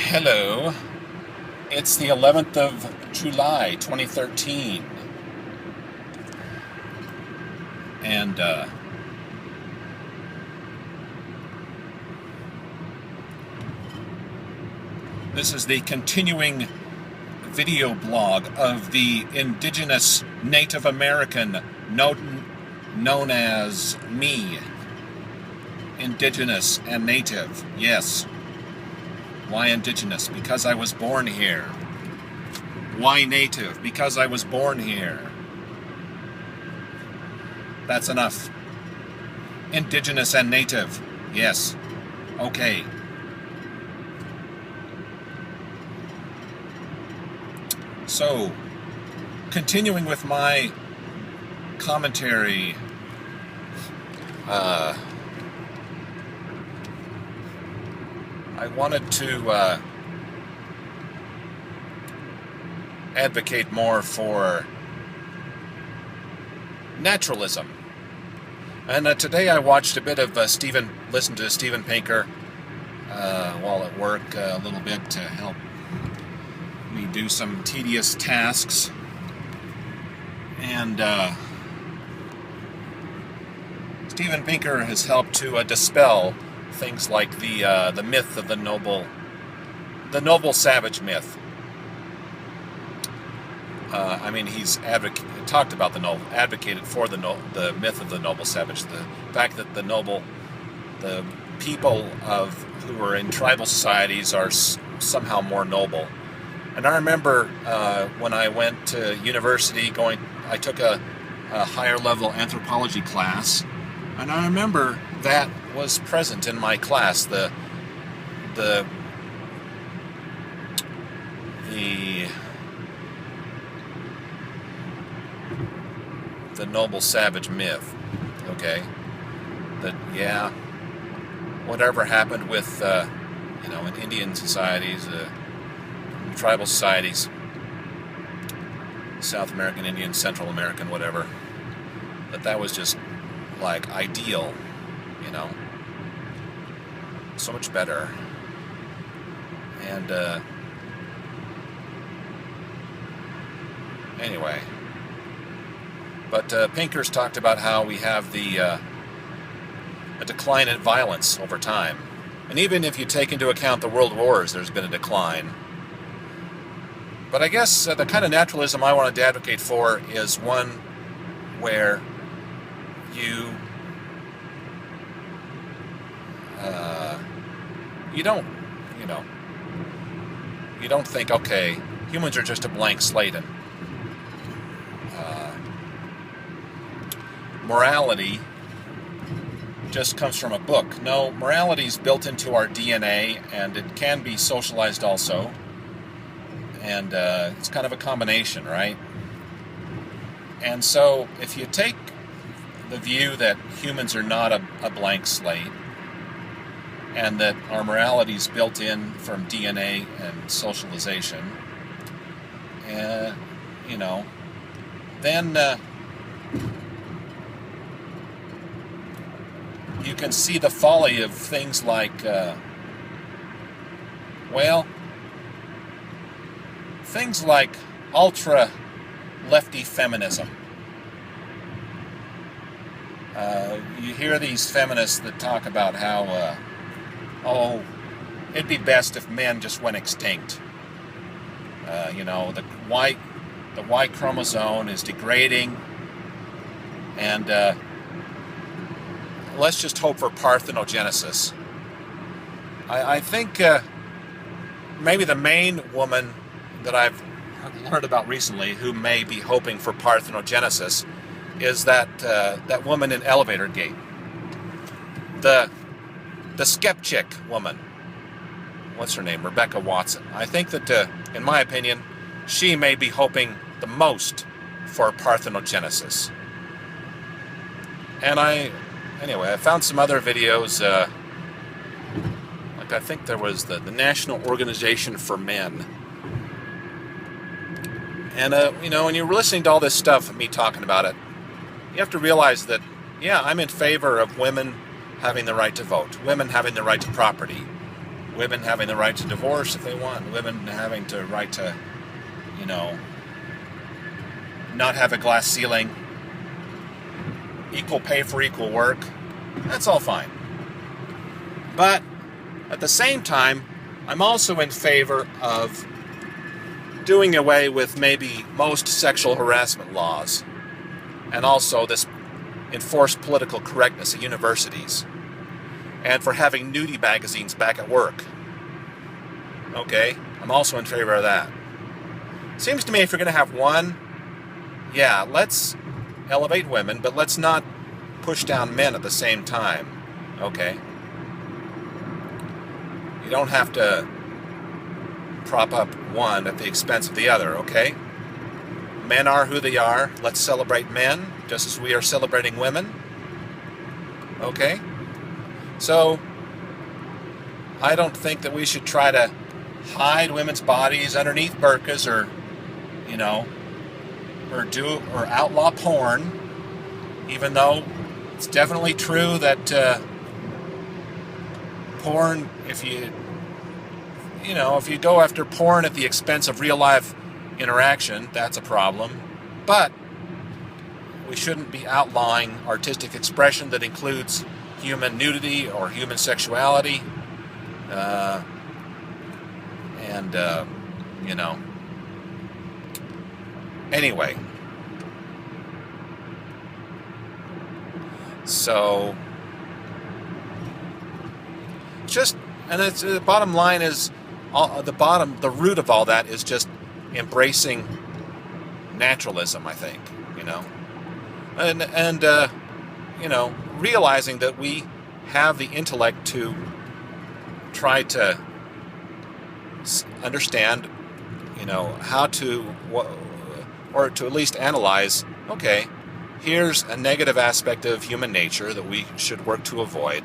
Hello, it's the 11th of July, 2013, and this is the continuing video blog of the Indigenous Native American, known as me. Indigenous and Native, yes. Why Indigenous? Because I was born here. Why Native? Because I was born here. That's enough. Indigenous and Native, yes. Okay. So, continuing with my commentary, I wanted to advocate more for naturalism. And today I watched a bit of listened to Steven Pinker while at work a little bit to help me do some tedious tasks. And Steven Pinker has helped to dispel things like the myth of the noble savage myth. He's advocated for the myth of the noble savage, the fact that the people who are in tribal societies are somehow more noble. And I remember when I went to university, I took a higher level anthropology class, and I remember that was present in my class, the noble savage myth. Okay, whatever happened with in Indian societies, tribal societies, South American Indian, Central American, whatever, that was just like ideal, so much better. And anyway, but Pinker's talked about how we have a decline in violence over time, and even if you take into account the world wars, there's been a decline. But I guess the kind of naturalism I wanted to advocate for is one where you don't think, okay, humans are just a blank slate and morality just comes from a book. No, morality is built into our DNA, and it can be socialized also. And it's kind of a combination, right? And so if you take the view that humans are not a blank slate, and that our morality is built in from DNA and socialization, then you can see the folly of things like, things like ultra-leftie feminism. You hear these feminists that talk about how, it'd be best if men just went extinct. The Y chromosome is degrading, and let's just hope for parthenogenesis. I think maybe the main woman that I've learned about recently who may be hoping for parthenogenesis is that woman in elevatorgate, the skepchick woman. What's her name? Rebecca Watson. I think that, in my opinion, she may be hoping the most for parthenogenesis. And I found some other videos. I think there was the National Organization for Men. And, when you're listening to all this stuff, me talking about it, you have to realize that, I'm in favor of women having the right to vote, women having the right to property, women having the right to divorce if they want, women having the right to, not have a glass ceiling, equal pay for equal work. That's all fine. But at the same time, I'm also in favor of doing away with maybe most sexual harassment laws, and also this enforced political correctness at universities, and for having nudie magazines back at work. Okay, I'm also in favor of that. Seems to me if you're going to have one, yeah, let's elevate women, but let's not push down men at the same time. Okay? You don't have to prop up one at the expense of the other, okay? Men are who they are. Let's celebrate men just as we are celebrating women. Okay? So, I don't think that we should try to hide women's bodies underneath burqas or outlaw porn, even though it's definitely true that porn, if you go after porn at the expense of real life interaction, that's a problem. But we shouldn't be outlawing artistic expression that includes human nudity or human sexuality. Anyway. So, it's the bottom line is, the root of all that is just embracing naturalism, I think, and realizing that we have the intellect to try to understand, how to, or to at least analyze, okay, here's a negative aspect of human nature that we should work to avoid.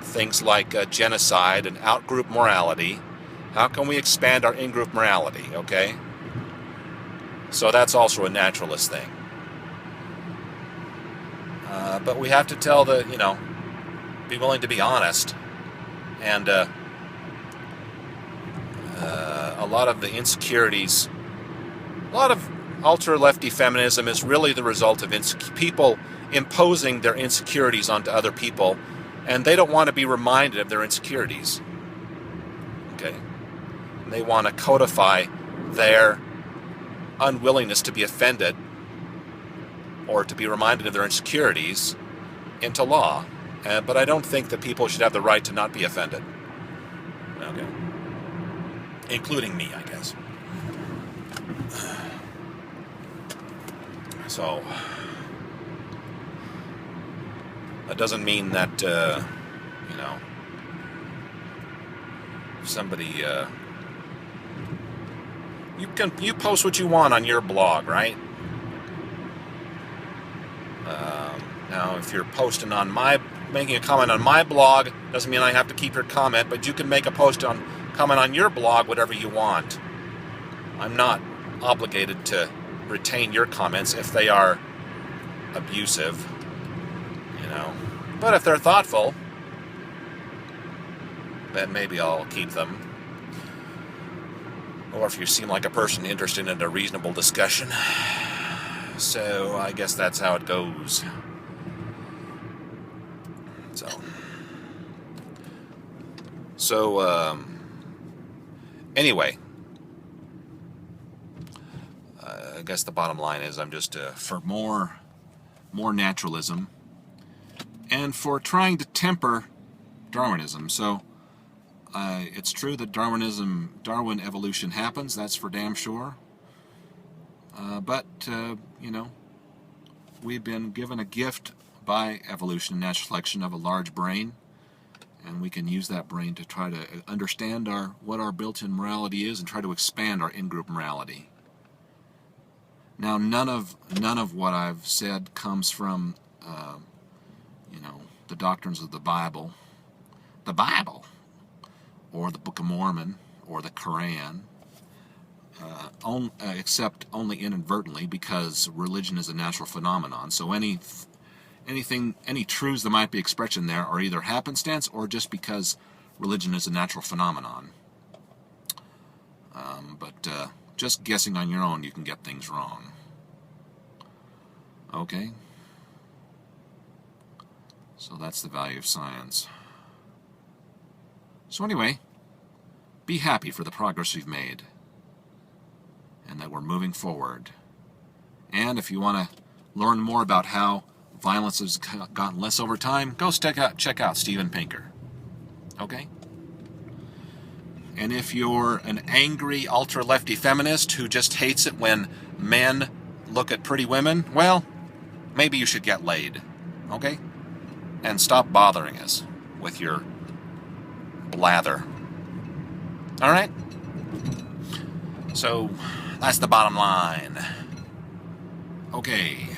Things like genocide and out-group morality. How can we expand our in-group morality, okay? So that's also a naturalist thing. But we have to be willing to be honest. And a lot of the insecurities, a lot of ultra-leftie feminism is really the result of people imposing their insecurities onto other people, and they don't want to be reminded of their insecurities. Okay? They want to codify their unwillingness to be offended or to be reminded of their insecurities into law. But I don't think that people should have the right to not be offended. Okay? Including me, I guess. So, that doesn't mean that, somebody, you post what you want on your blog, right? Now, if you're making a comment on my blog, doesn't mean I have to keep your comment, but you can make a comment on your blog, whatever you want. I'm not obligated to retain your comments if they are abusive, But if they're thoughtful, then maybe I'll keep them. Or if you seem like a person interested in a reasonable discussion. So, I guess that's how it goes. So, anyway, I guess the bottom line is I'm just for more naturalism and for trying to temper Darwinism. So, it's true that Darwin evolution happens, that's for damn sure. But we've been given a gift by evolution and natural selection of a large brain, and we can use that brain to try to understand what our built-in morality is and try to expand our in-group morality. Now, none of what I've said comes from, the doctrines of the Bible, or the Book of Mormon, or the Quran, except only inadvertently, because religion is a natural phenomenon. So any truths that might be expressed in there are either happenstance or just because religion is a natural phenomenon. But just guessing on your own, you can get things wrong. Okay? So that's the value of science. So anyway, be happy for the progress we've made, and that we're moving forward. And if you want to learn more about how violence has gotten less over time, go check out Steven Pinker. Okay? And if you're an angry ultra-lefty feminist who just hates it when men look at pretty women, well, maybe you should get laid. Okay? And stop bothering us with your blather. All right? So, that's the bottom line. Okay.